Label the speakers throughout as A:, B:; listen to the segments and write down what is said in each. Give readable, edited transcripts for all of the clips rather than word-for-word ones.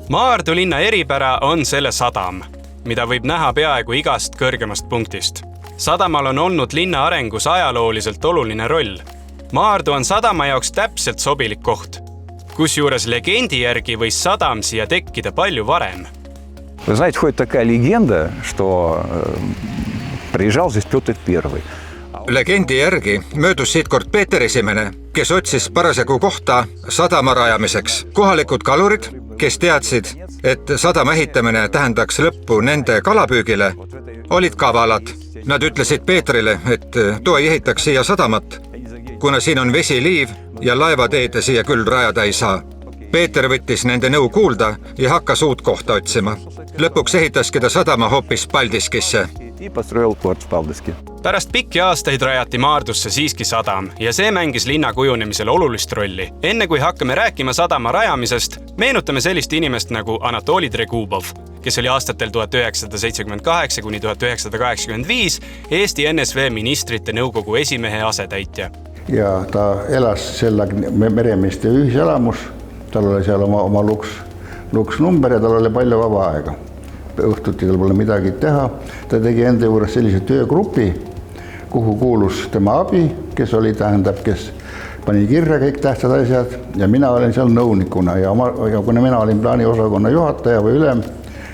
A: Maardu linna eripära on selle sadam, mida võib näha peaaegu igast kõrgemast punktist. Sadamal on olnud linna arengus ajalooliselt oluline roll. Maardu on sadama jaoks täpselt sobilik koht, kusjuures legendi järgi võis sadam siia tekkida palju varem.
B: Вы знаете, ходит такая легенда, что приезжал здесь Петр I.
C: Legendi järgi möödus siit kord Peeter I, kes otsis parasjagu kohta sadama rajamiseks. Kohalikud kalurid, kes teadsid, et sadama ehitamine tähendaks lõppu nende kalapüügile, olid kavalad. Nad ütlesid Peetrile, et too ei ehitaks siia sadamat, kuna siin on vesiliiv ja laevateede siia küll rajada ei saa. Peeter võttis nende nõu kuulda ja hakkas uut kohta otsima. Lõpuks ehitaski ta sadama hoopis Paldiskisse.
A: Pärast pikki aastaid rajati Maardusse siiski sadam ja see mängis linna kujunemisel olulist rolli. Enne kui hakkame rääkima sadama rajamisest, meenutame sellist inimest nagu Anatoli Tregubov, kes oli aastatel 1978–1985 Eesti NSV ministrite nõukogu esimehe asetäitja.
D: Ja ta elas selle meremeeste ühiselamus, tal oli seal oma luksnumber ja tal oli palju vaba aega. Õhtuti tal pole midagi teha. Ta tegi enda juures sellise töögrupi, kuhu kuulus tema abi, kes pani kirja kõik tähtsad asjad ja mina olin seal nõunikuna ja kuna mina olin plaaniosakonna juhataja või ülem,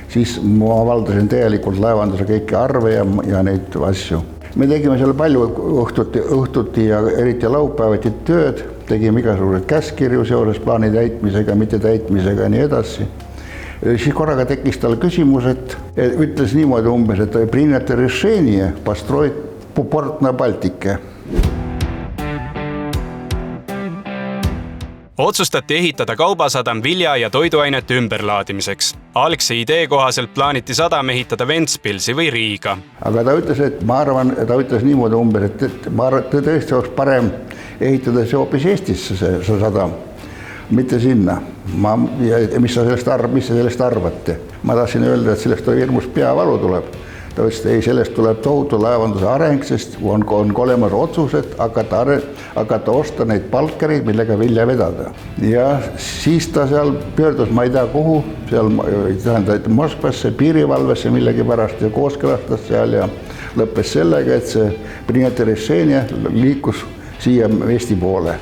D: siis ma valdasin täielikult laevanduse kõiki arve ja neid asju. Me tegime seal palju õhtuti ja eriti laupäevati tööd, tegime igasugused käskirju seoses plaani täitmisega, mitte täitmisega ja nii edasi. Siis korraga tekkis tal küsimus, et ütles niimoodi umbes, et принято решение построить порт на Балтике.
A: Otsustati ehitada kaubasadam vilja- ja toiduainete ümberlaadimiseks. Algse idee kohaselt plaaniti sadam ehitada Ventspilsi või Riiga.
D: Aga ta ütles, et ma arvan, ta ütles niimoodi umbes, et tõesti oleks parem ehitada see hoopis Eestisse see sadam, mitte sinna. Mis sa sellest arvate? Ma tahtsin öelda, et sellest hirmus peavalu tuleb. Ta ütles, et ei, sellest tuleb tohutu laevanduse areng, sest on olemas otsused hakata osta neid palkereid, millega vilja vedada. Ja siis ta seal pöördus, ma ei tea kuhu, seal Moskvasse, piirivalvesse millegi pärast ja kooskõlastas seal ja lõppes sellega, et see принято решение liikus siia Eesti poole.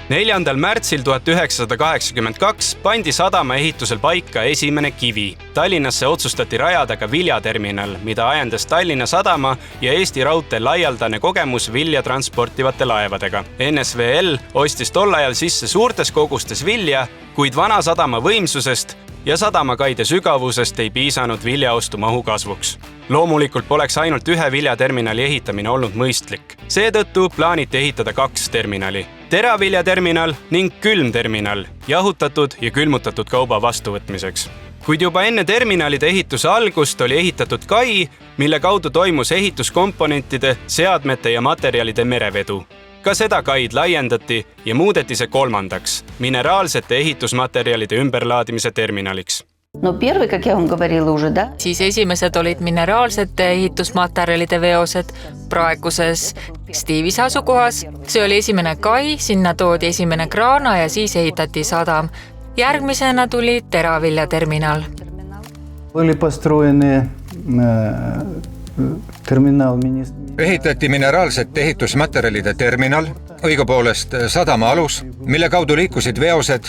A: 4. märtsil 1982 pandi sadama ehitusel paika esimene kivi. Tallinnasse otsustati rajada ka viljaterminal, mida ajendas Tallinna sadama ja Eesti Raudtee laialdane kogemus vilja transportivate laevadega. NSVL ostis tol ajal sisse suurtes kogustes vilja, kuid vana sadama võimsusest ja sadamakaide sügavusest ei piisanud viljaostu mahu kasvuks. Loomulikult poleks ainult ühe viljaterminali ehitamine olnud mõistlik. Seetõttu plaaniti ehitada 2 terminali. Teraviljaterminal ning külmterminal, jahutatud ja külmutatud kauba vastuvõtmiseks. Kuid juba enne terminalide ehituse algust oli ehitatud kai, mille kaudu toimus ehituskomponentide, seadmete ja materjalide merevedu. Ka seda kaid laiendati ja muudeti see 3. mineraalsete ehitusmaterjalide ümberlaadimise terminaliks.
E: Siis esimesed olid mineraalsete ehitusmaterjalide veosed praeguses Stiivise asukohas. See oli esimene kai, sinna toodi esimene kraana ja siis ehitati sadam. Järgmisena tuli teraviljaterminal.
F: Oli построены terminal.
C: Ehitati mineraalsete ehitusmaterjalide terminal, õigupoolest sadama alus, mille kaudu liikusid veosed,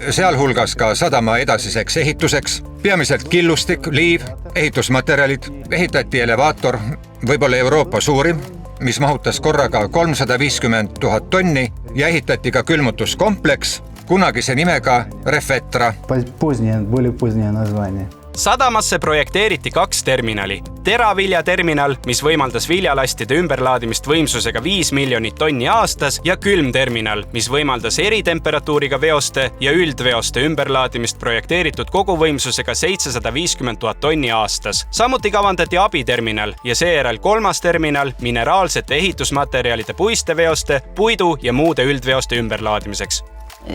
C: sealhulgas ka sadama edasiseks ehituseks, peamiselt killustik, liiv, ehitusmaterjalid, ehitati elevaator, võib-olla Euroopa suurim, mis mahutas korraga 350 000 tonni ja ehitati ka külmutuskompleks, kunagise nimega Refetra.
F: Pozdnije nazvanje.
A: Sadamasse projekteeriti 2 terminali. Teraviljaterminal, mis võimaldas viljalastide ümberlaadimist võimsusega 5 miljonit tonni aastas ja külmterminal, mis võimaldas eritemperatuuriga veoste ja üldveoste ümberlaadimist projekteeritud koguvõimsusega 750 000 tonni aastas. Samuti kavandati abiterminal ja seejärel 3. terminal mineraalsete ehitusmaterjalide puiste veoste, puidu ja muude üldveoste ümberlaadimiseks.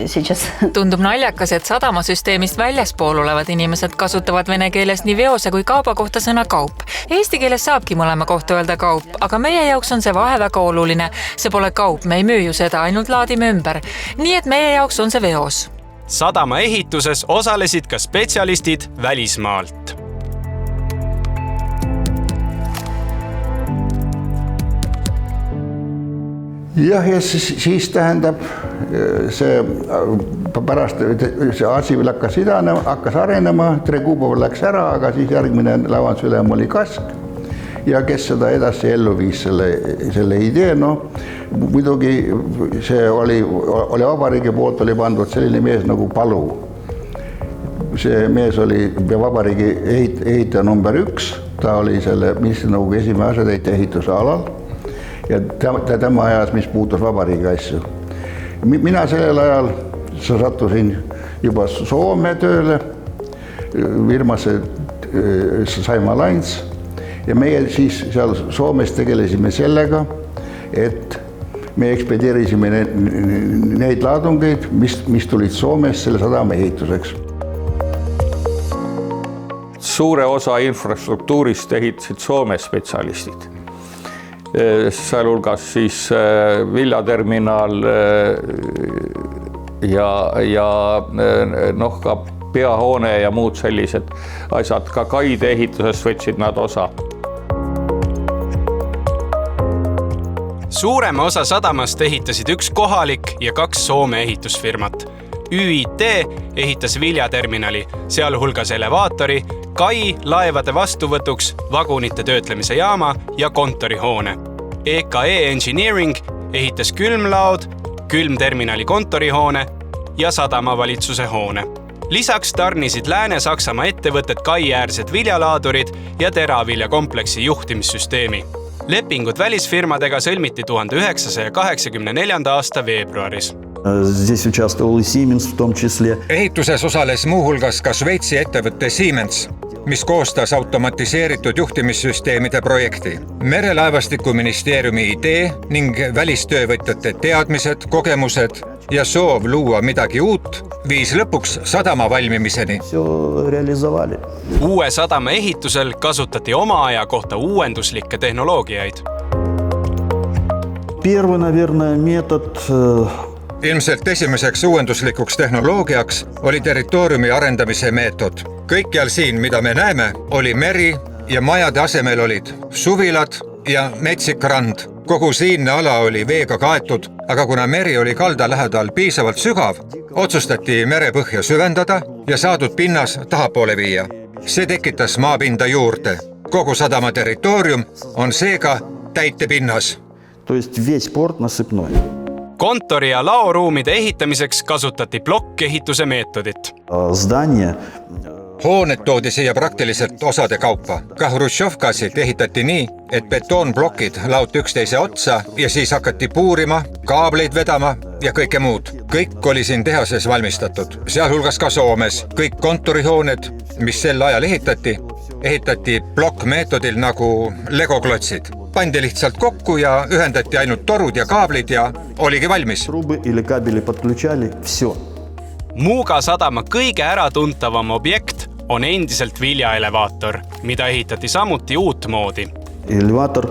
G: сейчас
E: Tundub naljakas, et sadamasüsteemist väljaspool olevad inimesed kasutavad vene keeles nii veose kui kauba kohta sõna kaup. Eesti keeles saabki mõlema kohta öelda kaup, aga meie jaoks on see vahe väga oluline. See pole kaup, me ei müü ju seda, ainult laadime ümber. Nii et meie jaoks on see veos.
A: Sadama ehituses osalesid ka spetsialistid välismaalt.
D: jah, ja siis tähendab see pärast see asi hakkas arenema, Tregubov läks ära, aga siis järgmine lavandusülem oli Kask ja kes seda edasi ellu viis selle idee, muidugi see oli vabariigi poolt oli pandud selline mees nagu Palu. See mees oli vabariigi ehitaja number 1, ta oli selle ministrinõukogu esimene asetäitja ehituse alal ja tema ajas, mis puutus vabariigi asju. Mina sellel ajal sattusin juba Soome tööle, firmasse Saima Lines ja meie siis seal Soomes tegelesime sellega, et me ekspedieerisime neid laadungeid, mis tulid Soomes selle sadama ehituseks.
H: Suure osa infrastruktuurist ehitasid Soome spetsialistid. Sealhulgas siis viljaterminal ja ka peahoone ja muud sellised asjad. Ka kaide ehitusest võtsid nad osa.
A: Suurema osa sadamast ehitasid üks kohalik ja 2 Soome ehitusfirmat. ÜIT ehitas viljaterminali, sealhulgas elevaatori, kai laevade vastuvõtuks, vagunite töötlemise jaama ja kontorihoone. EKE Engineering ehitas külmlaod, külmterminali kontorihoone ja sadamavalitsuse hoone. Lisaks tarnisid Lääne-Saksamaa ettevõtted kaiäärsed viljalaadurid ja teraviljakompleksi juhtimissüsteemi. Lepingud välisfirmadega sõlmiti 1984. aasta veebruaris.
I: Здесь участвовал и Siemens в том числе.
C: Ehituses osales muuhulgas ka Šveitsi ettevõtte Siemens, mis koostas automatiseeritud juhtimissüsteemide projekti. Merelaevastikuministeeriumi idee ning välistöövõtjate teadmised, kogemused ja soov luua midagi uut viis lõpuks sadama valmimiseni.
I: Все реализовали.
A: Uue sadama ehitusel kasutati oma aja kohta uuenduslikke tehnoloogiaid.
I: Первый, наверное, метод
C: Ilmselt esimeseks uuenduslikuks tehnoloogiaks oli territooriumi arendamise meetod. Kõikjal siin, mida me näeme, oli meri ja majade asemel olid suvilad ja metsik rand. Kogu siinne ala oli veega kaetud, aga kuna meri oli kalda lähedal piisavalt sügav, otsustati merepõhja süvendada ja saadud pinnas tahapoole viia. See tekitas maapinda juurde. Kogu sadama territoorium on seega täitepinnas.
I: То есть весь порт насыпной.
A: Kontori ja laoruumide ehitamiseks kasutati plokkehituse meetodit.
I: Здание
C: Hooned toodi siia praktiliselt osade kaupa. Ka Hruštšovkasid ehitati nii, et betoonblokid laoti üksteise otsa ja siis hakati puurima, kaableid vedama ja kõike muud. Kõik oli siin tehases valmistatud, sealhulgas ka Soomes. Kõik kontorihooned, mis sel ajal ehitati plokkmeetodil nagu legoklotsid. Pandi lihtsalt kokku ja ühendati ainult torud ja kaablid ja oligi valmis.
I: трубы или кабели подключали, все.
A: Muuga sadama kõige äratuntavam objekt on endiselt viljaelevaator, mida ehitati samuti uutmoodi.
I: Элеватор,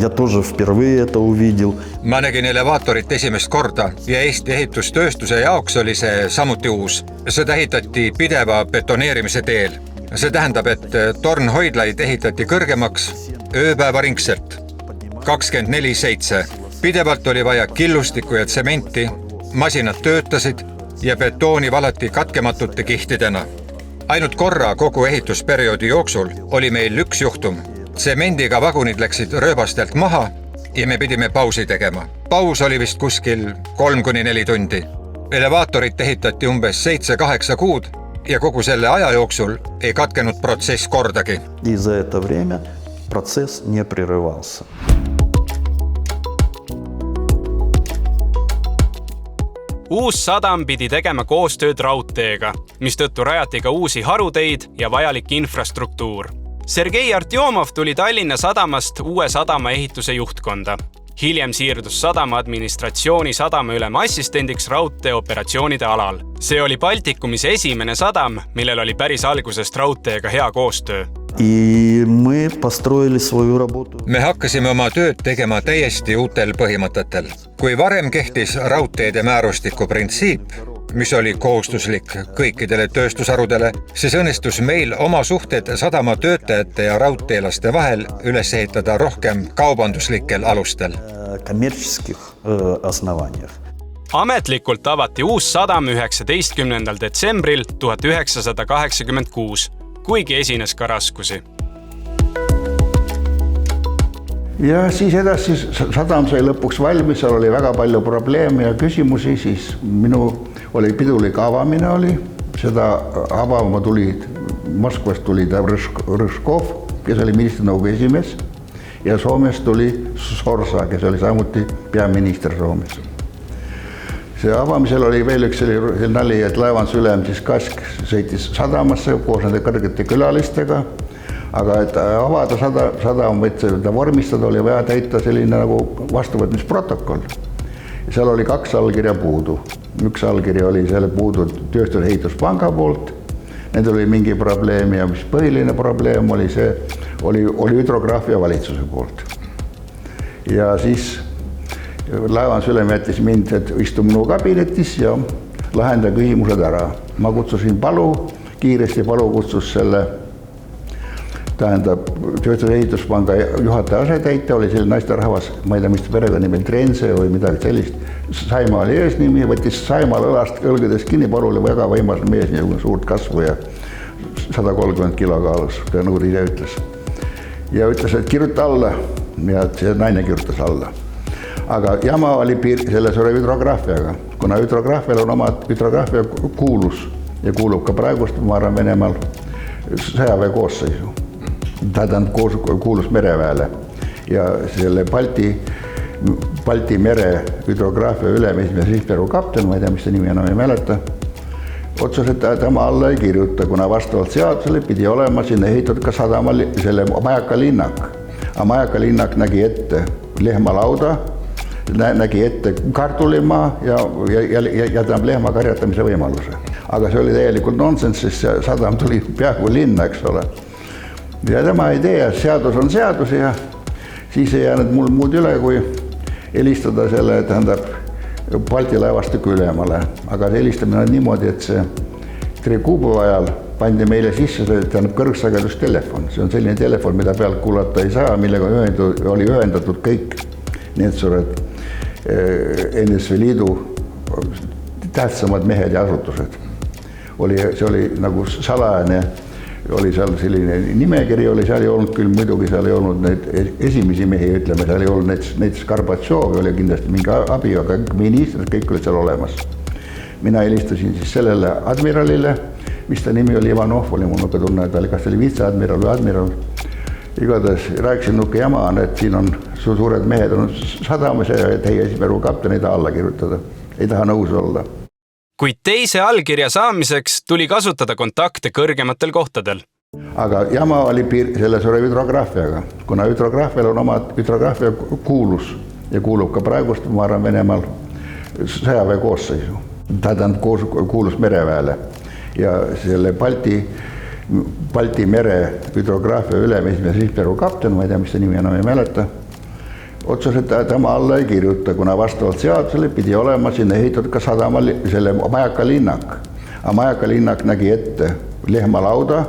I: я тоже впервые это увидел.
C: Ma nägin elevaatorit esimest korda ja Eesti ehitustööstuse jaoks oli see samuti uus. Seda ehitati pideva betoneerimise teel. See tähendab, et tornhoidlaid ehitati kõrgemaks ööpäevaringselt 24/7. Pidevalt oli vaja killustikku ja tsementi, masinad töötasid ja betooni valati katkematute kihtidena. Ainult korra kogu ehitusperioodi jooksul oli meil üks juhtum. Tsemendiga vagunid läksid rööbastelt maha ja me pidime pausi tegema. Paus oli vist kuskil 3-4 tundi. Elevaatorit ehitati umbes 7-8 kuud ja kogu selle aja jooksul ei katkenud protsess kordagi.
I: И за это время процесс не прерывался.
A: Uus sadam pidi tegema koostööd raudteega, mistõttu rajati ka uusi haruteid ja vajalik infrastruktuur. Sergei Artjomov tuli Tallinna sadamast uue sadama ehituse juhtkonda. Hiljem siirdus sadama administratsiooni sadamaülema assistendiks raudteeoperatsioonide alal. See oli Baltikumis esimene sadam, millel oli päris algusest raudteega hea koostöö.
I: И мы построили свою работу.
C: Me hakkasime oma tööd tegema täiesti uutel põhimõtetel. Kui varem kehtis raudteede määrustiku printsiip, mis oli kohustuslik kõikidele tööstusharudele, siis õnnestus meil oma suhted sadama töötajate ja raudteelaste vahel üles ehitada rohkem kaubanduslikel alustel.
I: Коммерческих основаниях.
A: Ametlikult avati uus sadam 19. detsembril 1986, kuigi esines ka raskusi.
D: Ja siis edasi sadam sai lõpuks valmis, seal oli väga palju probleeme ja küsimusi, siis minu oli pidulik avamine oli, seda avama tulid, Moskvast tuli Rõškov, kes oli ministrinõukogu esimees, ja Soomest tuli Sorsa, kes oli samuti peaminister Soomes. See avamisel oli veel üks nali, et laevandusülem siis Kask sõitis sadamasse koos nende kõrgete külalistega, aga et avada sadam, et vormistada, oli vaja täita selline nagu vastuvõtmisprotokoll. Seal oli 2 allkirja puudu. Üks allkiri oli selle puudu Tööstuse Ehituspanga poolt. Nendel oli mingi probleem ja mis põhiline probleem oli see, oli hüdrograafia valitsuse poolt. Ja siis laevandusülem jättis mind, et istu minu kabinetis ja lahenda küsimused ära. Ma kutsusin Palu, kiiresti Palu kutsus selle, tähendab, Tööstuse Ehituspanga juhataja asetäitja, oli selline naisterahvas, ma ei tea, mis perega nimi, Trense või midagi sellist. Saima oli eesnimi, võttis Saimal õlgades kinni, Palu oli väga võimas mees, nii suurt kasvu ja 130 kilo kaalus, kui nõud ise ütles. Ja ütles, et kirjuta alla ja see naine kirjutas alla. Aga jama oli selles hüdrograafiaga, kuna hüdrograafial on oma hüdrograafia kuulus ja kuulub ka praegust, ma arvan, Venemaal sõjaväe koosseisu. Ta kuulus mereväele ja selle Balti mere hüdrograafia ülemees Rihperu kapten, ma ei tea, mis see nimi enam ei mäleta, otsus, et tema alla ei kirjuta, kuna vastavalt seadusele pidi olema sinna ehitatud ka sadama selle Majaka linnak. Aga Majaka linnak nägi ette lehmalauda, nägi ette kartulimaa ja tähendab lehma karjatamise võimaluse. Aga see oli täielikult nonsense, sest see sadam tuli peaaegu linna, eks ole. Ja tema idee, seadus on seadus ja siis ei jäänud mul muud üle, kui helistada selle, tähendab, Balti laevastiku ülemale. Aga see helistamine on niimoodi, et see Trekuubova ajal pandi meile sisse, tähendab, kõrgsagedustelefon. See on selline telefon, mida pealt kuulata ei saa, millega oli ühendatud kõik need suured NSV Liidu tähtsamad mehed ja asutused. See oli nagu salajane, oli seal selline nimekiri, seal ei olnud küll, muidugi seal ei olnud neid esimesi mehi, ütleme, seal ei olnud näiteks Gorbatšovi, oli kindlasti mingi abi, aga ministrid kõik olid seal olemas. Mina helistasin siis sellele admiralile, mis ta nimi oli, Ivanov oli mul nuke tunne, et kas ta oli viceadmiral või admiral. Igatahes rääkisin nuke jama, et siin on suured mehed on sadamas ja teie Rihperu kapten ei taha alla kirjutada, ei taha nõus olla.
A: Kuid teise allkirja saamiseks tuli kasutada kontakte kõrgematel kohtadel.
D: Aga jama oli selle suure hüdrograafiaga, kuna hüdrograafial on oma hüdrograafia kuulus ja kuulub ka praegust, ma arvan, Venemaal sõjaväe koosseisu. Ta kuulus mereväele ja selle Balti mere hüdrograafia ülemees Rihperu kapten, ma ei tea, mis see nimi enam ei mäleta, otsus, et tema alla ei kirjuta, kuna vastavalt seadusele pidi olema sinna ehitatud ka sadama selle Majaka linnak. Aga Majaka linnak nägi ette lehmalauda,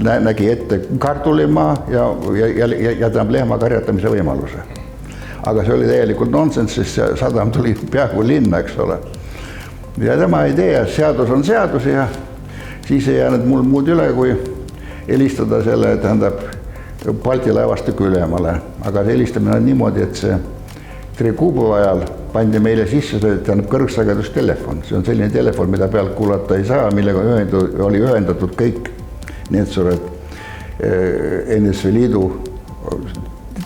D: nägi ette kartulimaa ja tähendab lehma karjatamise võimaluse. Aga see oli täielikult nonsense, sest see sadam tuli peaaegu linna, eks ole. Ja tema idee, seadus on seadus ja siis ei jäänud mul muud üle, kui helistada selle, tähendab, Balti laevastiku ülemale. Aga see helistamine on niimoodi, et see Trekuubova ajal pandi meile sisse, tähendab, kõrgsagedustelefon. See on selline telefon, mida pealt kuulata ei saa, millega oli ühendatud kõik need suured NSV Liidu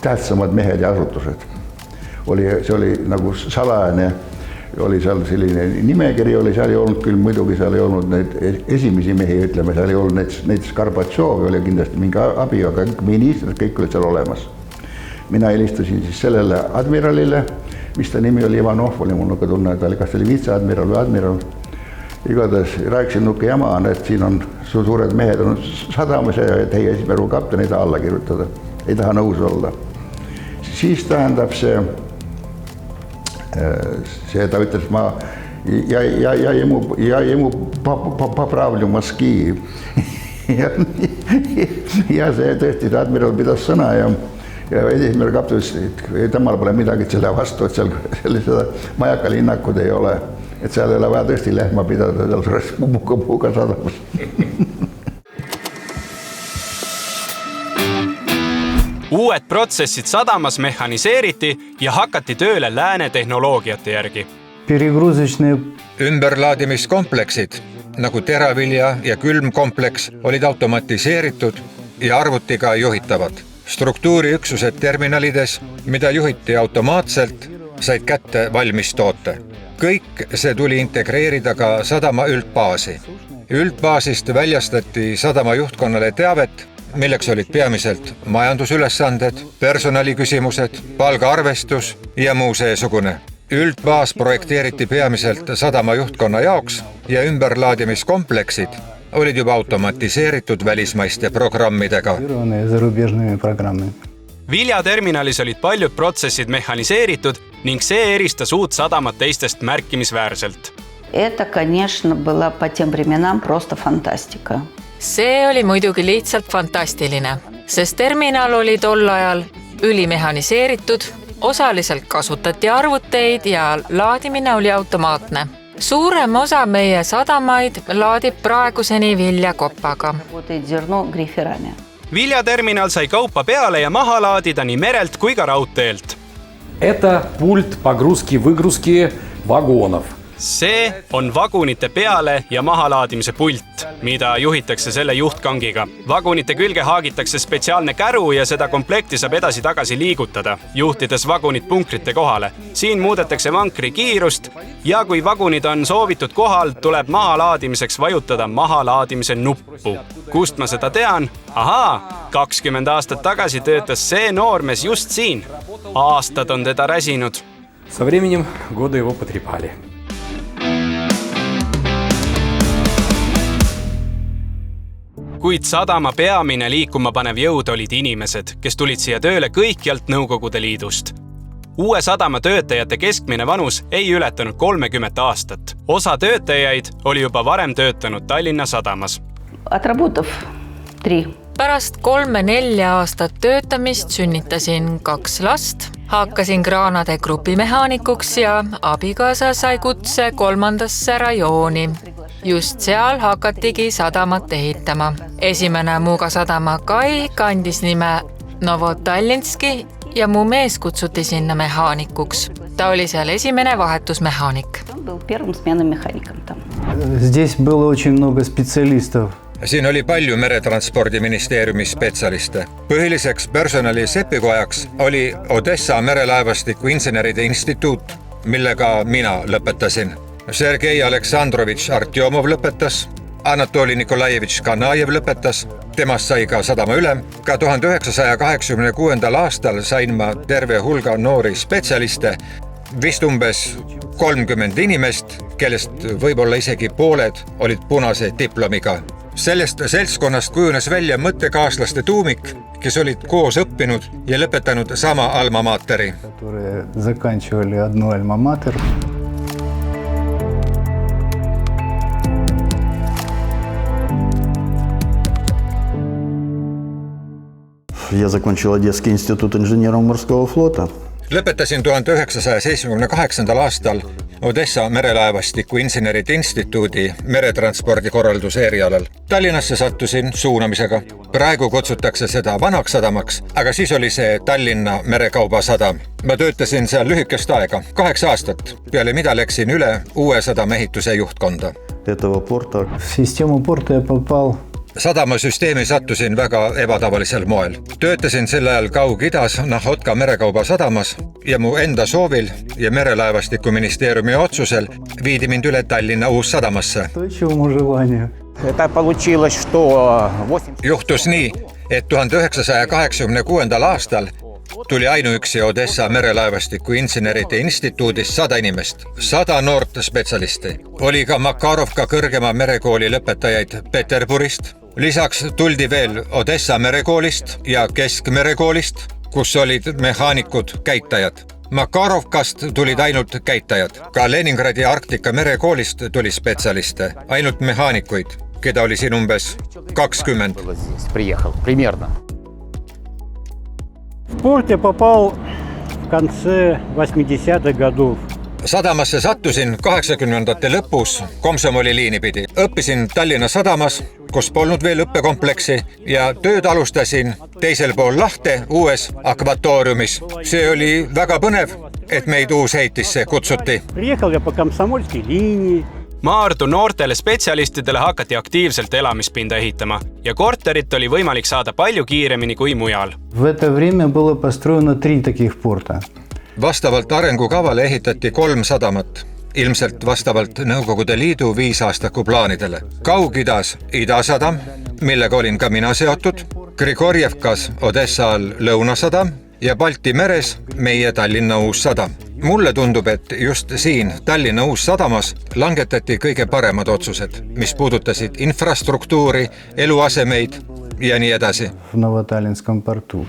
D: tähtsamad mehed ja asutused. See oli nagu salajane, oli seal selline nimekiri, seal ei olnud küll, muidugi seal ei olnud neid esimesi mehi, ütleme, seal ei olnud näiteks Gorbatšovi, oli kindlasti mingi abi, aga ministrid kõik olid seal olemas. mina helistasin siis sellele admiralile, mis ta nimi oli, Ivanov oli mul tunne, et kas ta oli viitseadmiral või admiral. Igatahes rääkisin nuke jama, et siin on suured mehed on sadamas ja teie esimeru kapten ei taha alla kirjutada, ei taha nõus olla. Siis tähendab see ta ütles, ja ему поправлю мозги. Ja see tõesti, admiral pidas sõna ja esimees kapten ütles, et temal pole midagi selle vastu, et seal seda majakalinnakud ei ole, et seal ei ole vaja tõesti lehma pidada, seal suures puuga sadamas.
A: Uued protsessid sadamas mehhaniseeriti ja hakati tööle lääne tehnoloogiate järgi.
C: Ümberlaadimiskompleksid nagu teravilja ja külmkompleks olid automatiseeritud ja arvutiga juhitavad. Struktuuriüksused terminalides, mida juhiti automaatselt, said kätte valmis toote. Kõik see tuli integreerida ka sadama üldbaasi. Üldbaasist väljastati sadama juhtkonnale teavet, milleks olid peamiselt majandusülesanded, personaliküsimused, palgaarvestus ja muu seesugune. Üldbaas projekteeriti peamiselt sadama juhtkonna jaoks ja ümberlaadimiskompleksid olid juba automatiseeritud välismaiste programmidega.
A: Viljaterminalis olid paljud protsessid mehhaniseeritud ning see eristas uut sadamat teistest märkimisväärselt.
G: Это, конечно, была по тем временам просто фантастика.
E: See oli muidugi lihtsalt fantastiline, sest terminal oli tol ajal ülimehhaniseeritud, osaliselt kasutati arvuteid ja laadimine oli automaatne. Suurem osa meie sadamaid laadib praeguseni viljakopaga.
A: Viljaterminal sai kaupa peale ja maha laadida nii merelt kui ka raudteelt.
J: Это пульт погрузки-выгрузки вагонов.
A: See on vagunite peale ja mahalaadimise pult, mida juhitakse selle juhtkangiga. Vagunite külge haagitakse spetsiaalne käru ja seda komplekti saab edasi-tagasi liigutada, juhtides vagunid punkrite kohale. Siin muudetakse vankri kiirust ja kui vagunid on soovitud kohal, tuleb mahalaadimiseks vajutada mahalaadimise nuppu. Kust ma seda tean? Ahaa, 20 aastat tagasi töötas see noormees just siin. Aastad on teda räsinud.
J: Со временем годы его потрепали.
A: Kuid sadama peamine liikuma panev jõud olid inimesed, kes tulid siia tööle kõikjalt Nõukogude Liidust. Uue sadama töötajate keskmine vanus ei ületanud 30 aastat. Osa töötajaid oli juba varem töötanud Tallinna sadamas.
E: Pärast 3-4 aastat töötamist sünnitasin 2 last, hakkasin kraanade grupimehaanikuks ja abikaasa sai kutse 3. rajooni. Just seal hakatigi sadamat ehitama. Esimene Muuga sadama kai kandis nime Novotallinski ja mu mees kutsuti sinna mehaanikuks. Ta oli seal esimene vahetusmehaanik.
F: Здесь было очень много специалистов.
C: Siin oli palju meretranspordiministeeriumi spetsialiste. Põhiliseks personali sepikojaks oli Odessa merelaevastiku inseneride instituut, millega mina lõpetasin. Sergei Aleksandrovitš Artjomov lõpetas, Anatoli Nikolajevitš Kanajev lõpetas, temast sai ka sadama ülem. Ka 1986. aastal sain ma terve hulga noori spetsialiste, vist umbes 30 inimest, kellest võib-olla isegi pooled olid punase diplomiga. Sellest seltskonnast kujunes välja mõttekaaslaste tuumik, kes olid koos õppinud ja lõpetanud sama alma materi.
I: Я закончил Одесский институт инженеров морского флота.
C: Lõpetasin 1978. aastal Odessa merelaevastiku inseneride instituudi meretranspordikorralduse erialal. Tallinnasse sattusin suunamisega. Praegu kutsutakse seda vanaks sadamaks, aga siis oli see Tallinna merekaubasadam. Ma töötasin seal lühikest aega, 8 aastat, peale mida läksin üle uue sadama ehituse juhtkonda.
F: Систему порта я попал.
C: Sadamasüsteemi sattusin väga ebatavalisel moel. Töötasin sel ajal Kaug-Idas Nahotka merekauba sadamas ja mu enda soovil ja merelaevastiku ministeeriumi otsusel viidi mind üle Tallinna Uussadamasse. Juhtus nii, et 1986. aastal tuli ainuüksi Odessa merelaevastiku inseneride instituudist 100 inimest, 100 noort spetsialisti. Oli ka Makarovka kõrgema merekooli lõpetajaid Peterburist. Lisaks tuldi veel Odessa merekoolist ja Keskmerekoolist, kus olid mehaanikud käitajad. Makarovkast tulid ainult käitajad. Ka Leningradi Arktika merekoolist tuli spetsialiste, ainult mehaanikuid, keda oli siin umbes 20.
F: В порт я попал в конце 80-х годов.
C: Sadamasse sattusin 80-ndate lõpus Komsomoli liini pidi. Õppisin Tallinna sadamas, kus polnud veel õppekompleksi ja tööd alustasin teisel pool lahte uues akvatooriumis. See oli väga põnev, et meid uusheitisse kutsuti.
F: Приехал я по Комсомольской линии.
A: Maardu noortele spetsialistidele hakati aktiivselt elamispinda ehitama ja korterit oli võimalik saada palju kiiremini kui mujal.
F: В это время было построено 3 таких порта.
C: Vastavalt arengukavale ehitati 3 sadamat, ilmselt vastavalt Nõukogude Liidu 5-aastaku plaanidele. Kaug-Idas Idasadam, millega olin ka mina seotud, Grigorjevkas Odessa all Lõunasadam ja Balti meres meie Tallinna Uus-Sadam. Mulle tundub, et just siin Tallinna Uus-Sadamas langetati kõige paremad otsused, mis puudutasid infrastruktuuri, eluasemeid ja nii edasi.
F: В Новоталлинском порту.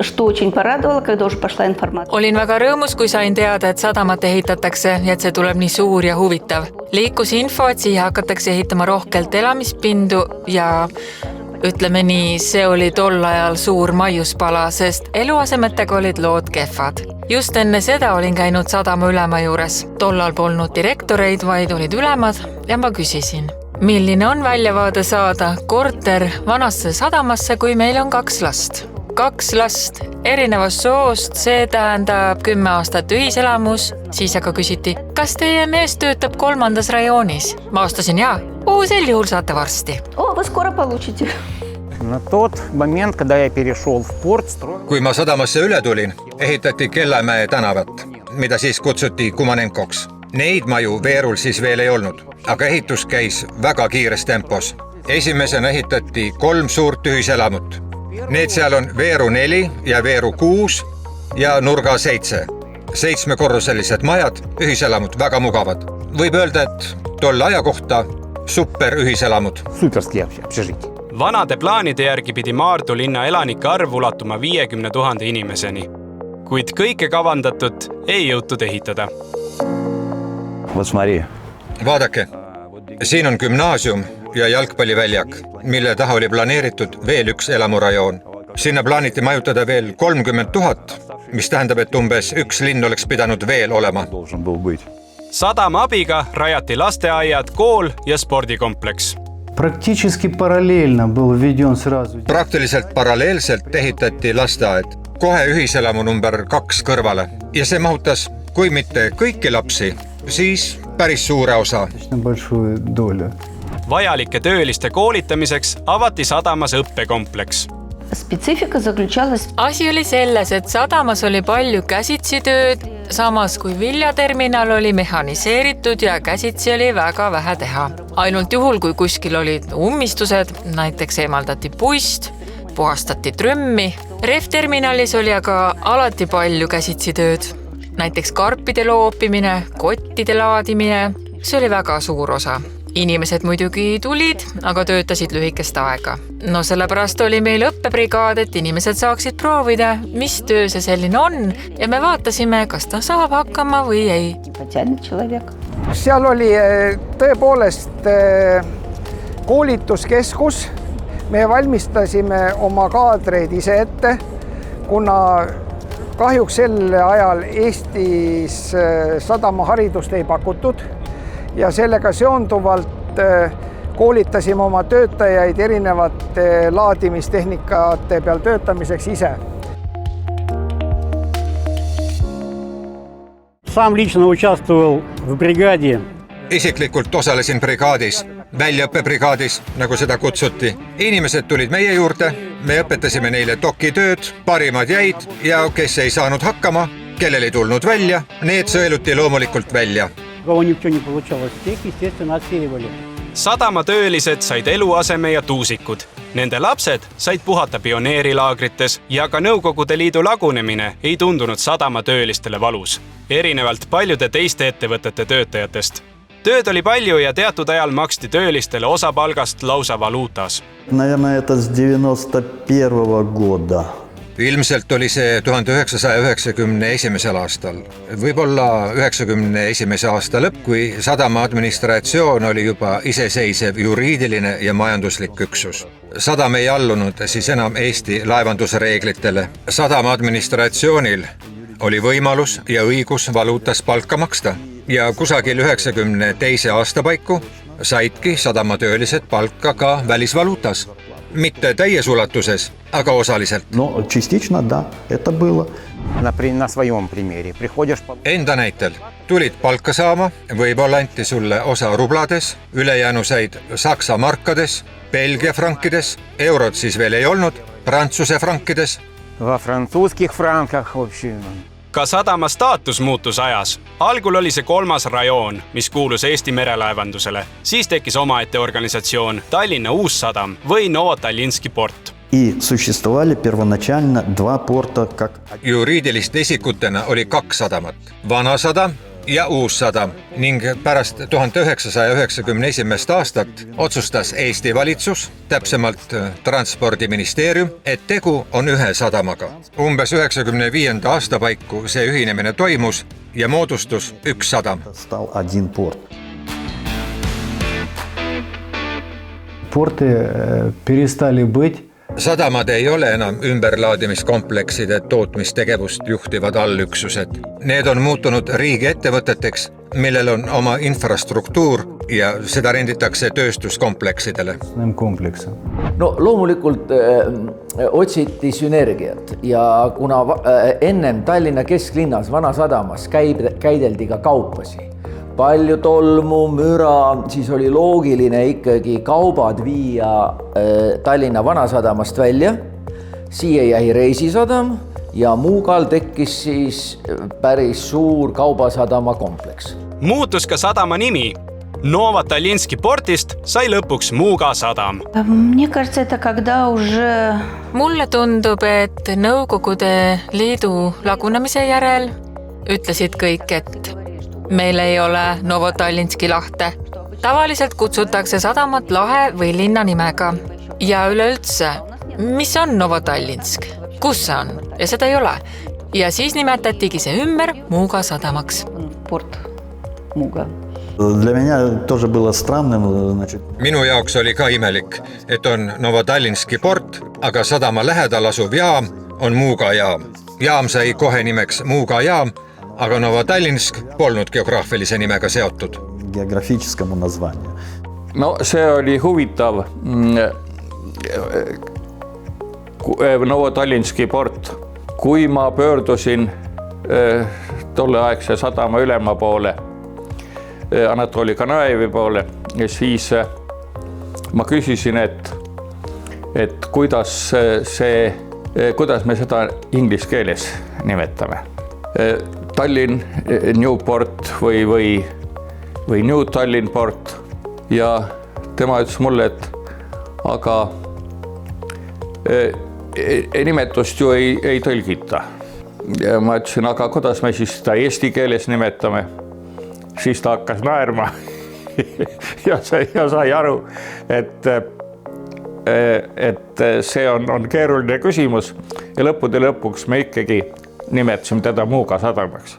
G: Что очень порадовало, когда уже пошла информация.
E: Olin väga rõõmus, kui sain teada, et sadamat ehitatakse ja et see tuleb nii suur ja huvitav. Liikus info, et siia hakatakse ehitama rohkelt elamispindu ja ütleme nii, see oli tol ajal suur maiuspala, sest eluasemetega olid lood kehvad. Just enne seda olin käinud sadama ülema juures. Tollal polnud direktoreid, vaid olid ülemad ja ma küsisin, milline on väljavaade saada korter vanasse sadamasse, kui meil on 2 last. 2 last erinevast soost, see tähendab 10 aastat ühiselamus, siis aga küsiti, kas teie mees töötab 3. rajoonis? Ma vastasin jaa, sel juhul saate varsti.
G: О, вы скоро получите.
F: На тот момент, когда я перешел в порт,
C: Kui ma sadamasse üle tulin, ehitati Kellamäe tänavat, mida siis kutsuti Kumanenkoks. Neid maju Veerul siis veel ei olnud, aga ehitus käis väga kiires tempos. Esimesena ehitati 3 suurt ühiselamut. Need seal on Veeru 4 ja Veeru 6 ja Nurga 7. 7-korruselised majad, ühiselamud, väga mugavad. Võib öelda, et tolle aja kohta super ühiselamud.
F: суперские общежития.
A: Vanade plaanide järgi pidi Maardu linna elanike arv ulatuma 50 000 inimeseni. Kuid kõike kavandatut ei jõutud ehitada.
B: Вот смотри,
C: Vaadake, siin on gümnaasium ja jalgpalliväljak, mille taha oli planeeritud veel 1 elamurajoon. Sinna plaaniti majutada veel 30 000, mis tähendab, et umbes 1 linn oleks pidanud veel olema.
B: должен был быть.
A: Sadama abiga rajati lasteaiad, kool ja spordikompleks.
F: Практически параллельно был введен сразу.
C: Praktiliselt paralleelselt ehitati lasteaed, kohe ühiselamu number 2 kõrvale. Ja see mahutas, kui mitte kõiki lapsi, siis päris suure osa.
F: Большую долю.
A: Vajalike tööliste koolitamiseks avati sadamas õppekompleks.
G: Специфика заключалась
E: Asi oli selles, et sadamas oli palju käsitsitööd, samas kui viljaterminal oli mehaniseeritud ja käsitsi oli väga vähe teha. Ainult juhul, kui kuskil olid ummistused, näiteks eemaldati puist, puhastati trümmi. Revterminalis oli aga alati palju käsitsitööd. Näiteks karpide loopimine, kottide laadimine, see oli väga suur osa. Inimesed muidugi tulid, aga töötasid lühikest aega. No sellepärast oli meil õppebrigaad, et inimesed saaksid proovida, mis töö see selline on ja me vaatasime, kas ta saab hakkama või ei.
G: потянет человек.
K: Seal oli tõepoolest koolituskeskus. Me valmistasime oma kaadreid ise ette, kuna kahjuks sel ajal Eestis sadamaharidust ei pakutud ja sellega seonduvalt koolitasime oma töötajaid erinevate laadimistehnikate peal töötamiseks ise.
F: Сам лично участвовал в бригаде.
C: Isiklikult osalesin brigaadis, väljaõppebrigaadis, nagu seda kutsuti. Inimesed tulid meie juurde, me õpetasime neile dokitööd, parimad jäid ja kes ei saanud hakkama, kellel ei tulnud välja, need sõeluti loomulikult välja.
F: У кого ничего не получалось, тех, естественно, отсеивали.
A: sadamatöölised said eluaseme ja tuusikud. Nende lapsed said puhata pioneerilaagrites ja ka Nõukogude Liidu lagunemine ei tundunud sadamatöölistele valus, erinevalt paljude teiste ettevõtete töötajatest. Tööd oli palju ja teatud ajal maksti töölistele osa palgast lausa valuutas.
I: Наверное, это с 91 года.
C: Ilmselt oli see 1991. aastal, võib-olla 91. aasta lõpp, kui sadama administratsioon oli juba iseseisev juriidiline ja majanduslik üksus. Sadam ei allunud siis enam Eesti laevandusreeglitele. Sadama administratsioonil oli võimalus ja õigus valuutas palka maksta ja kusagil 92. aasta paiku saidki sadamatöölised palka ka välisvaluutas. Mitte täies ulatuses, aga osaliselt.
I: Но частично, да, это было.
F: На своем примере. Приходишь...
C: Enda näitel tulid palka saama, võib-olla anti sulle osa rublades, ülejäänuseid Saksa markades, Belgia frankides, eurot siis veel ei olnud, Prantsuse frankides.
F: Во французских франках вообще.
A: Ka sadama staatus muutus ajas. Algul oli see 3. rajoon, mis kuulus Eesti merelaevandusele. Siis tekkis omaette organisatsioon Tallinna Uussadam või Novotallinski port.
I: И существовали первоначально два порта как...
C: Juriidiliste isikutena oli 2 sadamat, Vanasadam ja Uussadam ning pärast 1991. aastat otsustas Eesti valitsus, täpsemalt Transpordiministeerium, et tegu on ühe sadamaga. Umbes 95. aasta paiku see ühinemine toimus ja moodustus üks sadam.
I: Стал один порт.
L: Порты перестали быть.
C: Sadamad ei ole enam ümberlaadimiskomplekside tootmistegevust juhtivad allüksused. Need on muutunud riigiettevõteteks, millel on oma infrastruktuur ja seda renditakse tööstuskompleksidele.
M: No loomulikult otsiti sünergiat ja kuna ennem Tallinna kesklinnas Vanasadamas käideldi ka kaupasi, palju tolmu, müra, siis oli loogiline ikkagi kaubad viia Tallinna Vanasadamast välja. Siia jäi Reisisadam ja Muugal tekkis siis päris suur kaubasadama kompleks.
A: Muutus ka sadama nimi. Novotallinski portist sai lõpuks Muuga sadam.
E: Mulle tundub, et Nõukogude Liidu lagunemise järel ütlesid kõik, et meil ei ole Novotallinski lahte. Tavaliselt kutsutakse sadamat lahe või linna nimega. Ja üleüldse, mis on Novotallinsk? Kus see on? Ja seda ei ole. Ja siis nimetatigi see ümber Muuga sadamaks.
G: Порт Muuga.
I: Для меня тоже было странным, значит...
C: Minu jaoks oli ka imelik, et on Novotallinski port, aga sadama lähedal asuv jaam on Muuga jaam. Jaam sai kohe nimeks Muuga jaam, aga Novotallinsk polnud geograafilise nimega seotud.
I: Geograafilisemu naзванию.
H: No see oli huvitav. Novotallinski port. Kui ma pöördusin tolleaegse sadama ülema poole, Anatoli Kanaevi poole, ja siis ma küsisin, et kuidas me seda inglise keeles nimetame. Tallinn, Newport või New Tallinn port ja tema ütles mulle, et aga nimetust ju ei tõlgita. Ja ma ütlesin, aga kuidas me siis seda eesti keeles nimetame? Siis ta hakkas naerma ja sai aru, et see on keeruline küsimus ja lõppude lõpuks me ikkagi nimetasime teda Muuga sadamaks.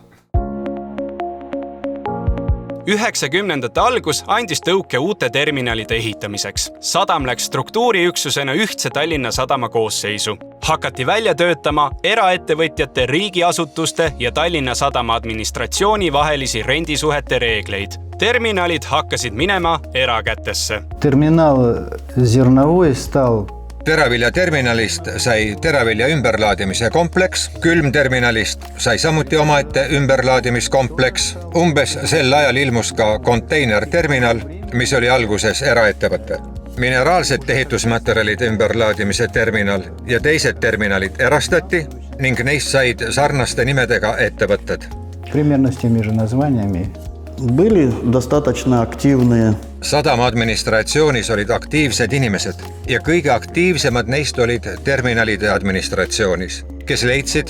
A: 90. algus andis tõuke uute terminalide ehitamiseks. Sadam läks struktuuriüksusena ühtse Tallinna sadama koosseisu. Hakati välja töötama eraettevõtjate, riigiasutuste ja Tallinna sadama administratsiooni vahelisi rendisuhete reegleid. Terminalid hakkasid minema erakätesse.
L: Terminal Zernovoi stal
C: Teraviljaterminalist sai teravilja ümberlaadimise kompleks, külmterminalist sai samuti omaette ümberlaadimiskompleks. Umbes sel ajal ilmus ka konteinerterminal, mis oli alguses eraettevõte. Mineraalsed ehitusmaterjalide ümberlaadimise terminal ja teised terminalid erastati ning neist said sarnaste nimedega ettevõtted.
L: Примерно с теми же названиями
I: были достаточно активные.
C: Sadama administratsioonis olid aktiivsed inimesed ja kõige aktiivsemad neist olid terminalide administratsioonis, kes leidsid,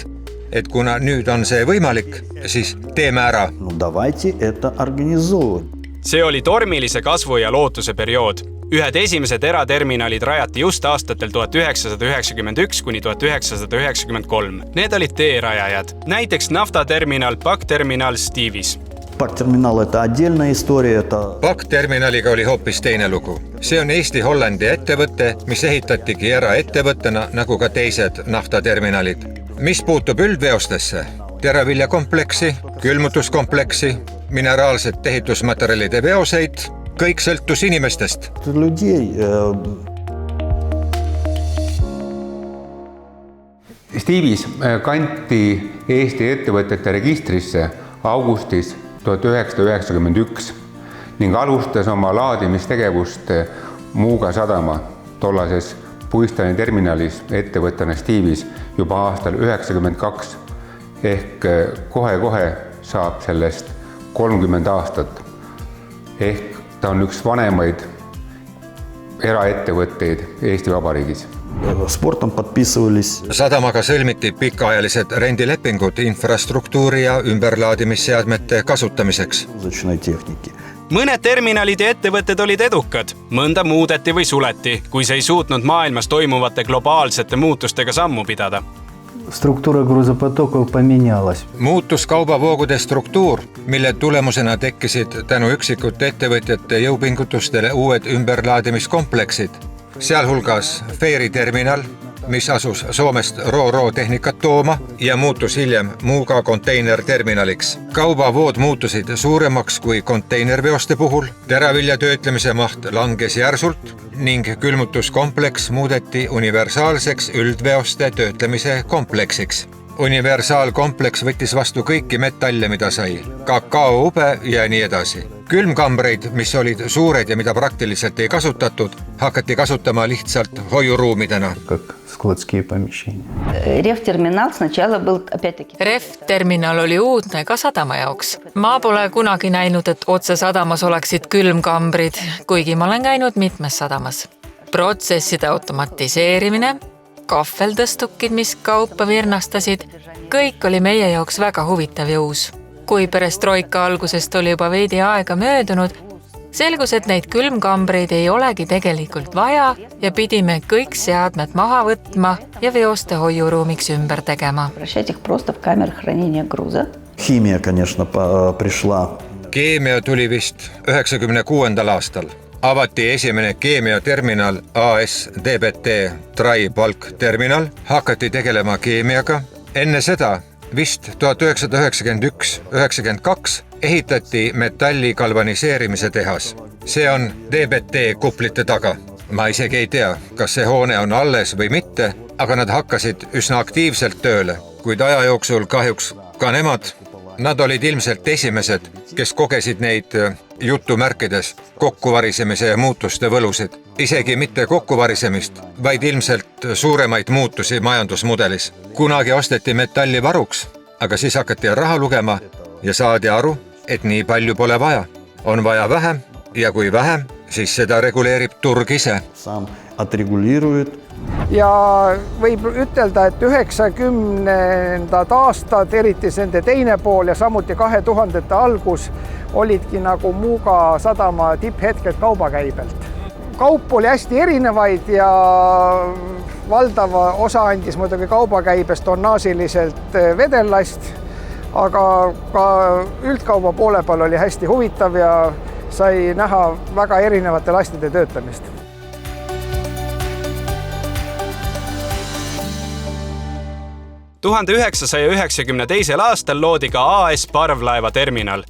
C: et kuna nüüd on see võimalik, siis teeme ära.
I: Ну, давайте это организовывать.
A: See oli tormilise kasvu ja lootuse periood. Ühed esimesed eraterminalid rajati just aastatel 1991 kuni 1993. Need olid teerajajad, näiteks naftaterminal, Pakk-terminal Stiivis.
I: Pakk-terminal – это отдельная история.
C: Pakk-terminaliga oli hoopis teine lugu. See on Eesti-Hollandi ettevõte, mis ehitatigi eraettevõttena nagu ka teised naftaterminalid. Mis puutub üldveostesse, teraviljakompleksi, külmutuskompleksi, mineraalset ehitusmaterjalide veoseid, kõik sõltus inimestest.
N: Stiivis kanti Eesti ettevõtete registrisse augustis 1991 ning alustas oma laadimistegevust Muuga sadama tollases Puistani terminalis ettevõttena Stiivis juba aastal 1992 ehk kohe-kohe saab sellest 30 aastat. Ehk ta on üks vanemaid eraettevõtteid Eesti Vabariigis.
C: Sadamaga sõlmiti pikaajalised rendilepingud infrastruktuuri ja ümberlaadimisseadmete kasutamiseks.
A: Mõned terminalid ja ettevõtted olid edukad, mõnda muudeti või suleti, kui see ei suutnud maailmas toimuvate globaalsete muutustega sammu pidada.
L: Struktuura грузопотоков поменялась.
C: Muutus kaubavoogude struktuur, mille tulemusena tekkisid tänu üksikute ettevõtjate jõupingutustele uued ümberlaadimiskompleksid, sealhulgas Feri terminal, mis asus Soomest Ro-Ro tehnikat tooma ja muutus hiljem Muuga konteinerterminaliks. Kaubavood muutusid suuremaks kui konteinerveoste puhul, teravilja töötlemise maht langes järsult ning külmutuskompleks muudeti universaalseks üldveoste töötlemise kompleksiks. Universaalkompleks võttis vastu kõiki metalle, mida sai, kakaoube ja nii edasi. Külmkambreid, mis olid suured ja mida praktiliselt ei kasutatud, hakati kasutama lihtsalt hoiuruumidena.
E: REF-terminal oli uudne ka sadama jaoks. Ma pole kunagi näinud, et otse sadamas oleksid külmkambrid, kuigi ma olen käinud mitmes sadamas. Protsesside automatiseerimine, kahveldõstukid, mis kaupa virnastasid, kõik oli meie jaoks väga huvitav ja uus. Kui perestroika algusest oli juba veidi aega möödunud, selgus, et neid külmkambreid ei olegi tegelikult vaja ja pidime kõik seadmed maha võtma ja veoste hoiuruumiks ümber tegema.
I: Химия, конечно, пришла.
C: Keemia tuli vist 96. aastal. Avati esimene keemiaterminal AS DBT Dry Bulk terminal, hakati tegelema keemiaga. Enne seda, vist 1991-92, ehitati metalli galvaniseerimise tehas. See on DBT kuplite taga. Ma isegi ei tea, kas see hoone on alles või mitte, aga nad hakkasid üsna aktiivselt tööle, kuid aja jooksul kahjuks ka nemad. Nad olid ilmselt esimesed, kes kogesid neid jutumärkides kokkuvarisemise ja muutuste võlusid. Isegi mitte kokkuvarisemist, vaid ilmselt suuremaid muutusi majandusmudelis. Kunagi osteti metalli varuks, aga siis hakati raha lugema ja saadi aru, et nii palju pole vaja. On vaja vähem ja kui vähem, siis seda reguleerib turg ise.
K: Ja võib ütelda, et 90. aastad, eriti nende teine pool ja samuti 2000. algus, olidki nagu Muuga sadama tipphetked kaubakäibelt. Kaup oli hästi erinevaid ja valdava osa andis muidugi kaubakäibest tonnaasiliselt vedellast, aga ka üldkauba poole peal oli hästi huvitav ja sai näha väga erinevate lastide töötamist.
A: – 1992. aastal loodi ka AS Parvlaeva terminal,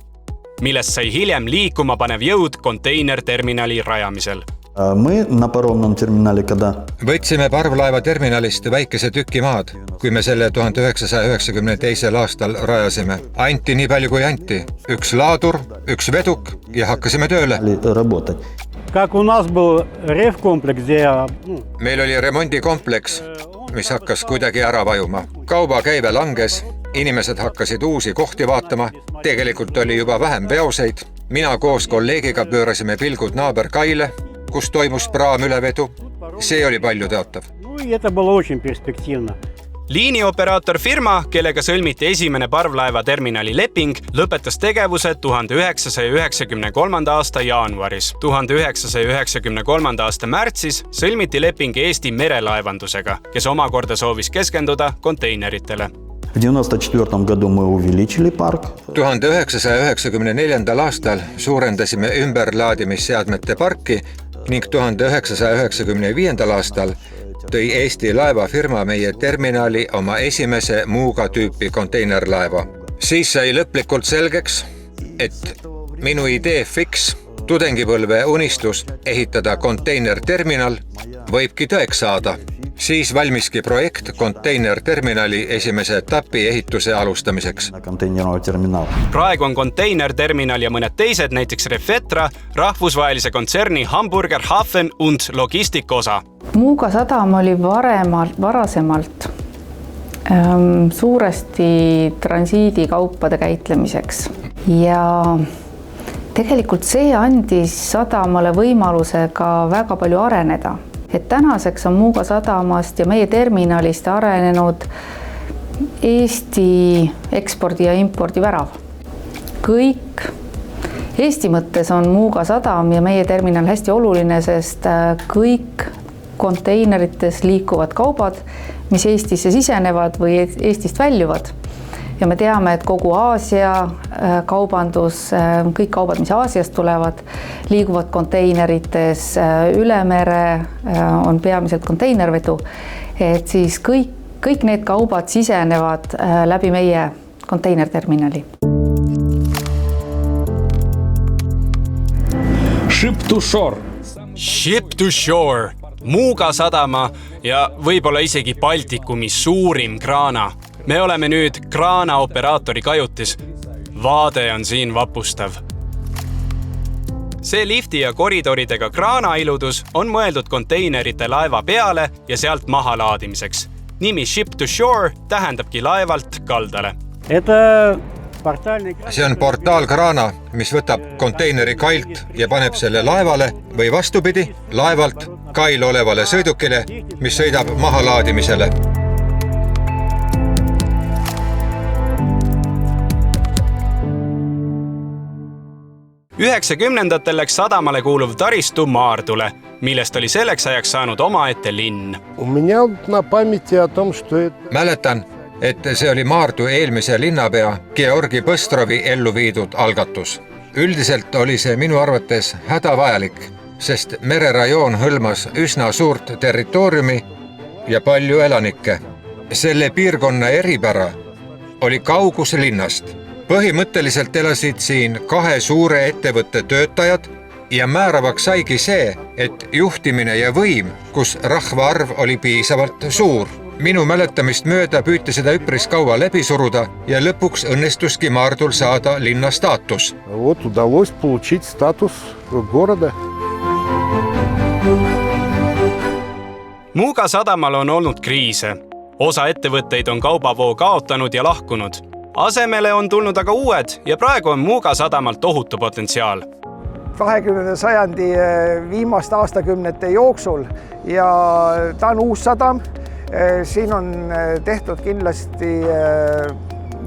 A: millest sai hiljem liikuma panev jõud konteinerterminali rajamisel.
C: Võtsime Parvlaeva terminalist väikese tüki maad, kui me selle 1992. aastal rajasime. Anti nii palju kui anti. Üks laadur, üks veduk ja hakkasime tööle. Meil oli remondikompleks, mis hakkas kuidagi ära vajuma. Kaubakäive langes, inimesed hakkasid uusi kohti vaatama, tegelikult oli juba vähem veoseid. Mina koos kolleegiga pöörasime pilgud naaberkaile, kus toimus praamülevedu. See oli palju tõotav.
A: Liinioperaator firma, kellega sõlmiti esimene parvlaeva terminali leping, lõpetas tegevuse 1993. aasta jaanuaris. 1993. aasta märtsis sõlmiti leping Eesti merelaevandusega, kes omakorda soovis keskenduda konteineritele.
I: В 1994 году мы увеличили парк.
C: 1994. aastal suurendasime ümberlaadimisseadmete parki ning 1995. aastal tõi Eesti laevafirma meie terminali oma esimese Muuga tüüpi konteinerlaeva. Siis sai lõplikult selgeks, et minu idee Fix, tudengipõlve unistus ehitada konteinerterminal, võibki tõeks saada. Siis valmiski projekt konteinerterminali esimese etapi ehituse alustamiseks.
A: Praegu on konteinerterminal ja mõned teised, näiteks Refetra, rahvusvahelise kontserni Hamburger Hafen und Logistik osa.
O: Muuga sadam oli varasemalt suuresti transiidikaupade käitlemiseks ja tegelikult see andis sadamale võimaluse ka väga palju areneda. Et tänaseks on Muuga sadamast ja meie terminalist arenenud Eesti ekspordi ja impordi värav. Kõik Eesti mõttes on Muuga sadam ja meie terminal hästi oluline, sest kõik konteinerites liikuvad kaubad, mis Eestisse sisenevad või Eestist väljuvad. Ja me teame, et kogu Aasia kaubandus, kõik kaubad, mis Aasiast tulevad, liiguvad konteinerites, üle mere on peamiselt konteinervedu. Et siis kõik need kaubad sisenevad läbi meie konteinerterminali.
J: Ship to shore.
A: Ship to shore. Muuga sadama ja võib-olla isegi Baltikumi suurim kraana. Me oleme nüüd kraana operaatori kajutis. Vaade on siin vapustav. See lifti ja koridoridega kraana iludus on mõeldud konteinerite laeva peale ja sealt maha laadimiseks. Nimi Ship to Shore tähendabki laevalt kaldale.
C: See on portaalkraana, mis võtab konteineri kailt ja paneb selle laevale või vastupidi, laevalt kail olevale sõidukile, mis sõidab maha laadimisele.
A: Üheksakümnendatel läks sadamale kuuluv taristu Maardule, millest oli selleks ajaks saanud omaette linn.
C: Mäletan, et see oli Maardu eelmise linnapea Georgi Põstrovi ellu viidud algatus. Üldiselt oli see minu arvates hädavajalik, sest mererajoon hõlmas üsna suurt territooriumi ja palju elanikke. Selle piirkonna eripära oli kaugus linnast. Põhimõtteliselt elasid siin 2 suure ettevõtte töötajad ja määravaks saigi see, et juhtimine ja võim, kus rahvaarv oli piisavalt suur. Minu mäletamist mööda püüti seda üpris kaua läbi suruda ja lõpuks õnnestuski Maardul saada linna staatus.
A: Muuga sadamal on olnud kriise. Osa ettevõtteid on kaubavoo kaotanud ja lahkunud. Asemele on tulnud aga uued ja praegu on Muuga sadamalt tohutu potentsiaal.
K: 20. sajandi viimaste aastakümnete jooksul ja ta on uus sadam. Siin on tehtud kindlasti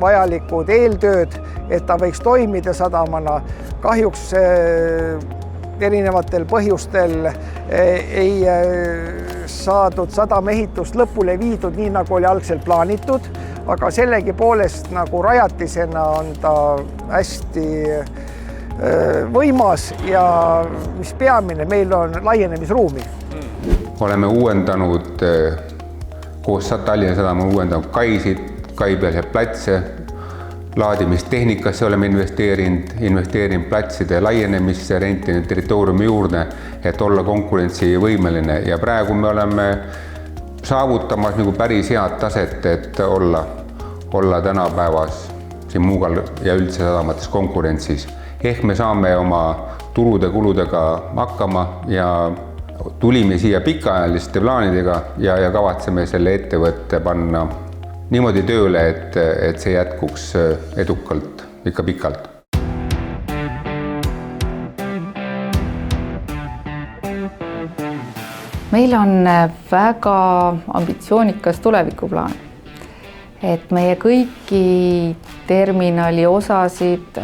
K: vajalikud eeltööd, et ta võiks toimida sadamana. Kahjuks erinevatel põhjustel ei saadud sadamehitust lõpule viidud nii, nagu oli algselt plaanitud, aga sellegi poolest nagu rajatisena on ta hästi võimas ja mis peamine, meil on laienemisruumi.
N: Oleme uuendanud, koos Tallinna sadama uuendanud kaisid, kaipealseid platse, laadimistehnikasse oleme investeerinud platside laienemisse, rentinud territooriumi juurde, et olla konkurentsivõimeline ja praegu me oleme saavutamas nagu päris head taset, et olla tänapäevas siin Muugal ja üldse sadamates konkurentsis. Ehk me saame oma tulude-kuludega hakkama ja tulime siia pikaajaliste plaanidega ja kavatseme selle ettevõtte panna niimoodi tööle, et see jätkuks edukalt ikka pikalt.
O: Meil on väga ambitsioonikas tulevikuplaan, et meie kõiki terminali osasid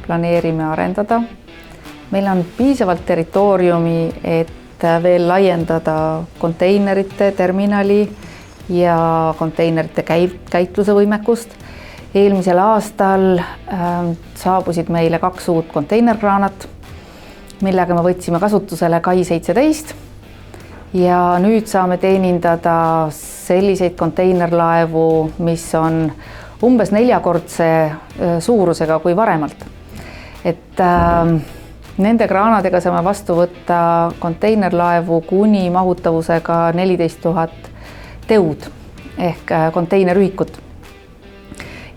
O: planeerime arendada. Meil on piisavalt territooriumi, et veel laiendada konteinerite terminali ja konteinerite käitluse võimekust. Eelmisel aastal saabusid meile 2 uut konteinerkraanat, millega me võtsime kasutusele Kai 17. Ja nüüd saame teenindada selliseid konteinerlaevu, mis on umbes 4-kordse suurusega kui varemalt. Et nende kraanadega saame vastu võtta konteinerlaevu kuni mahutavusega 14 000 teud ehk konteinerühikut.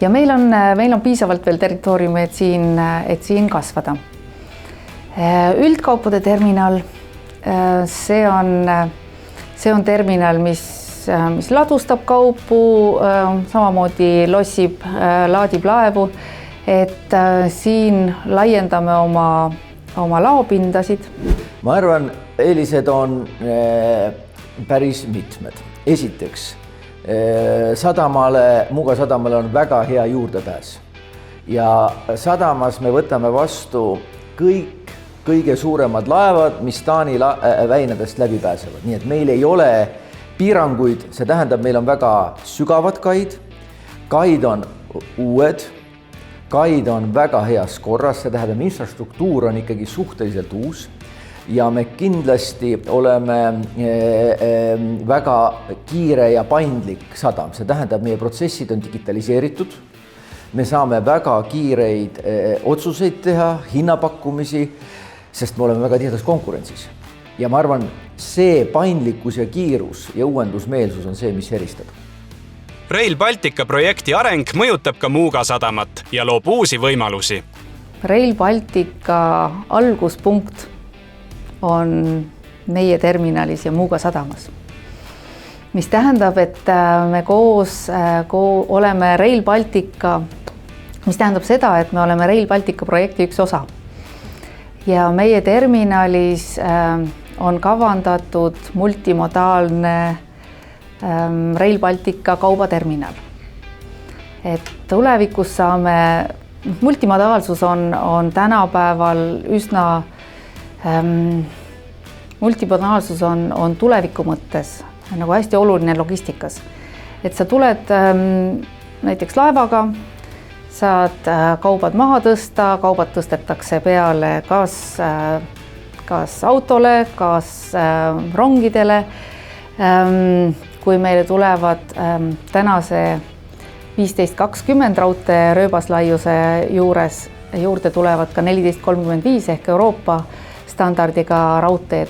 O: Ja meil on piisavalt veel territooriumi, et siin kasvada. Üldkaupade terminal, see on terminal, mis ladustab kaupu, samamoodi lossib, laadib laevu, et siin laiendame oma laopindasid.
M: Ma arvan, eelised on päris mitmed. Esiteks, Muuga sadamale on väga hea juurdepääs ja sadamas me võtame vastu kõik kõige suuremad laevad, mis Taani väinadest läbi pääsevad. Nii et meil ei ole piiranguid, see tähendab, meil on väga sügavad kaid, kaid on uued, kaid on väga heas korras, see tähendab, infrastruktuur on ikkagi suhteliselt uus ja me kindlasti oleme väga kiire ja paindlik sadam. See tähendab, meie protsessid on digitaliseeritud, me saame väga kiireid otsuseid teha, hinnapakkumisi, sest me oleme väga tihedas konkurentsis. Ja ma arvan, see paindlikkus ja kiirus ja uuendusmeelsus on see, mis eristab.
A: Rail Baltica projekti areng mõjutab ka Muuga sadamat ja loob uusi võimalusi.
O: Rail Baltica alguspunkt on meie terminalis ja Muuga sadamas. Mis tähendab, et me koos oleme Rail Baltica, mis tähendab seda, et me oleme Rail Baltica projekti üks osa. Ja meie terminalis on kavandatud multimodaalne Rail Baltica kaubaterminal. Et tulevikus multimodaalsus on tänapäeval üsna multimodaalsus on tuleviku mõttes nagu hästi oluline logistikas. Et sa tuled näiteks laevaga, saad kaubad maha tõsta, kaubad tõstetakse peale kas autole, kas rongidele. Kui meile tulevad tänase 1520 raudtee rööbaslaiuse juurde tulevad ka 1435 ehk Euroopa standardiga raudteed,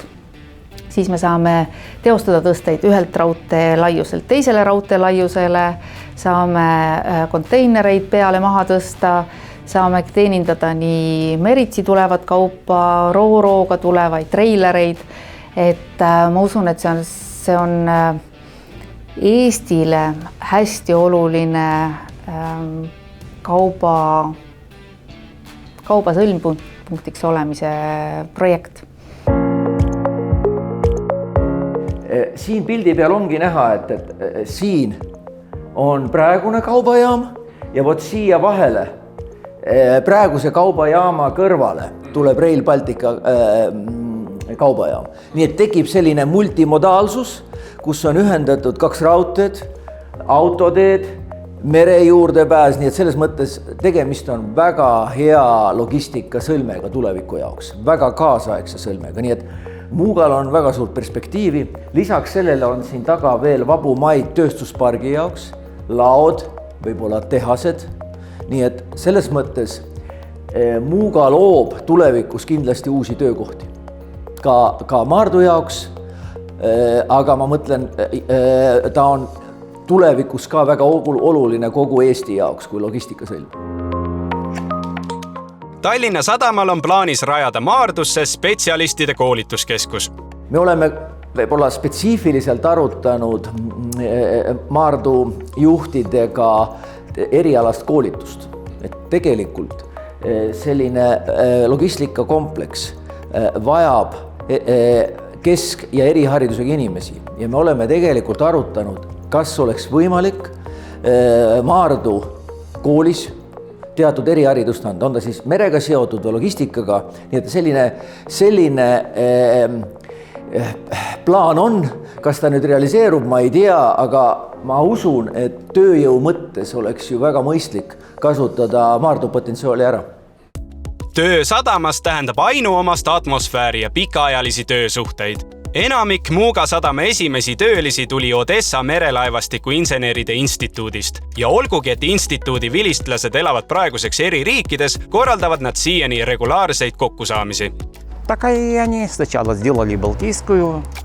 O: siis me saame teostada tõsteid ühelt raudtee laiuselt teisele raudtee laiusele, saame konteinereid peale maha tõsta, saame teenindada nii meritsi tulevat kaupa, roorooga tulevaid treilereid, et ma usun, et see on Eestile hästi oluline kauba sõlmpunktiks olemise projekt.
M: Siin pildi peal ongi näha, et siin on praegune kaubajaam ja vot siia vahele, praeguse kaubajaama kõrvale tuleb Rail Baltica kaubajaam. Nii et tekib selline multimodaalsus, kus on ühendatud 2 raudteed, autoteed, mere juurdepääs, nii et selles mõttes tegemist on väga hea logistika sõlmega tuleviku jaoks, väga kaasaegse sõlmega, nii et Muugal on väga suurt perspektiivi. Lisaks sellele on siin taga veel vabu maid tööstuspargi jaoks, laod, võib-olla tehased, nii et selles mõttes Muuga loob tulevikus kindlasti uusi töökohti. Ka Maardu jaoks, aga ma mõtlen, ta on tulevikus ka väga oluline kogu Eesti jaoks kui logistikasõlm.
A: Tallinna sadamal on plaanis rajada Maardusse spetsialistide koolituskeskus.
M: Me oleme võib-olla spetsiifiliselt arutanud Maardu juhtidega erialast koolitust. Et tegelikult selline logistikakompleks vajab kesk- ja eriharidusega inimesi ja me oleme tegelikult arutanud, kas oleks võimalik Maardu koolis teatud eriharidust anda, on ta siis merega seotud või logistikaga, nii et selline plaan on, kas ta nüüd realiseerub, ma ei tea, aga ma usun, et tööjõu mõttes oleks ju väga mõistlik kasutada Maardu potentsiaali ära.
A: Töö sadamas tähendab ainuomast atmosfääri ja pikaajalisi töösuhteid. Enamik Muuga sadama esimesi töölisi tuli Odessa merelaevastiku inseneride instituudist ja olgugi, et instituudi vilistlased elavad praeguseks eri riikides, korraldavad nad siiani regulaarseid kokkusaamisi.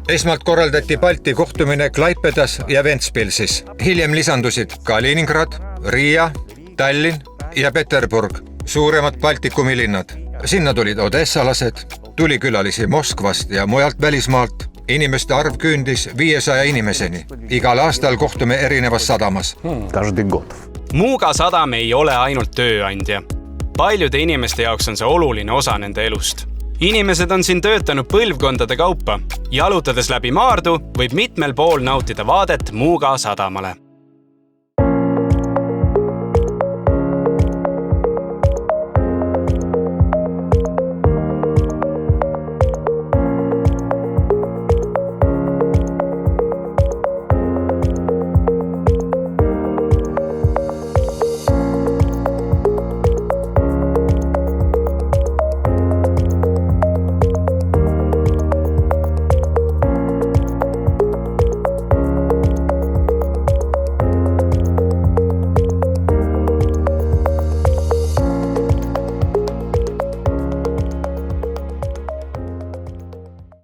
C: Esmalt korraldati Balti kohtumine Klaipedas ja Ventspilsis. Hiljem lisandusid Kaliningrad, Riia, Tallinn ja Peterburg, suuremad Baltikumi linnad. Sinna tulid odessalased, tuli külalisi Moskvast ja mujalt välismaalt. Inimeste arv küündis 500 inimeseni. Igal aastal kohtume erinevas sadamas.
A: Muuga sadam ei ole ainult tööandja. Paljude inimeste jaoks on see oluline osa nende elust. Inimesed on siin töötanud põlvkondade kaupa. Jalutades läbi Maardu võib mitmel pool nautida vaadet Muuga sadamale.